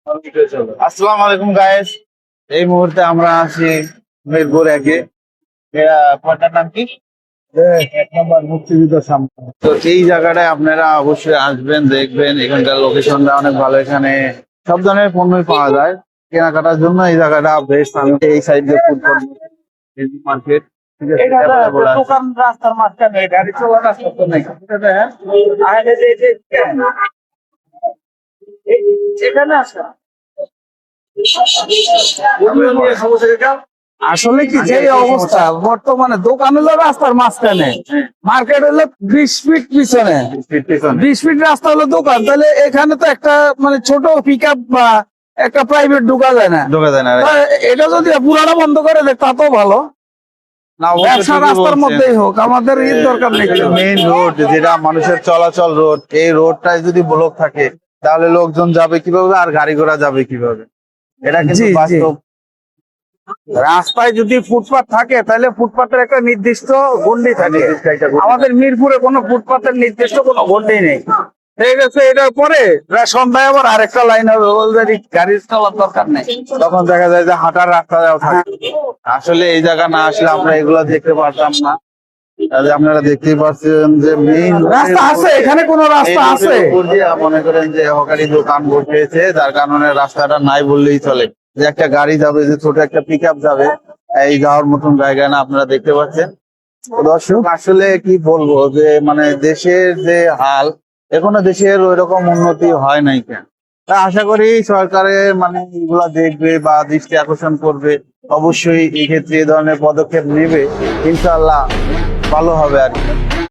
আসসালামু আলাইকুম গাইস। এই মুহূর্তে আমরা আছি মিরপুর একে। আপনার নাম কি? 1 নম্বর মুক্তিযুদ্ধের সামনে। তো এই জায়গাটায় আপনারা অবশ্যই আসবেন, দেখবেন। এখানকার লোকেশনটা অনেক ভালো। এখানে সব ধরনের পণ্যই পাওয়া যায়। কেনাকাটার জন্য এই জায়গাটা বেস্ট। আমি এই সাইড দিয়ে ফুড মার্কেট, ঠিক আছে? দোকান রাস্তার মাঝখানে, গাড়ি চলার রাস্তা তো নেই। এখানে আসা আসলে কি যে অবস্থা বর্তমানে, দোকান হলো রাস্তার মাঝখানে, মার্কেট হলো 20 ফিট পিছনে, 20 ফিট রাস্তা হলো দোকান। তাহলে এখানে তো একটা মানে ছোট পিক আপ বা একটা প্রাইভেট ঢোকা যায় না। তা এটা যদি পুরাটা বন্ধ করে দেয় তা তো ভালো। ব্যবসা রাস্তার মধ্যেই হোক, আমাদের ঈদ দরকার নেই। মেইন রোড, যেটা মানুষের চলাচল রোড, এই রোডটায় যদি ব্লক থাকে তাহলে লোকজন যাবে কিভাবে আর গাড়ি ঘোড়া যাবে কিভাবে? এটা কিন্তু জি, জি। বাস্তব। রাস্তায় যদি ফুটপাত থাকে তাহলে ফুটপাতের একটা নির্দিষ্ট গন্ডি থাকে। আমাদের মিরপুরে কোনো ফুটপাতের নির্দিষ্ট কোনো গন্ডি নেই। ঠিক আছে, এটার পরে সন্ধ্যায় আবার আরেকটা লাইন হবে, ওদের গাড়ির চলার দরকার নেই। তখন দেখা যায় যে হাঁটার রাস্তাও থাকে। আসলে এই জায়গা না আসলে আমরা এগুলো দেখতে পারতাম না। তাহলে আপনারা দেখতেই পাচ্ছেন যে মেইন রাস্তা আছে, এখানে কোনো রাস্তা আছে। মনে করেন যে হকারি দোকান বসেছে, যার কারণে রাস্তাটা নাই বললেই চলে। যে একটা গাড়ি যাবে, যে ছোট একটা পিক আপ যাবে, এই যাওয়ার মতন জায়গা না। আপনারা দেখতে পাচ্ছেন। তো দর্শক, আসলে কি বলবো যে মানে দেশের যে হাল, এখনো দেশের ওই রকম উন্নতি হয় নাই কেন। তা আশা করি সরকারের মানে এগুলা দেখবে বা দৃষ্টি আকর্ষণ করবে। অবশ্যই এই ক্ষেত্রে এই ধরনের পদক্ষেপ নেবে, ইনশাআল্লাহ ভালো হবে আর কি।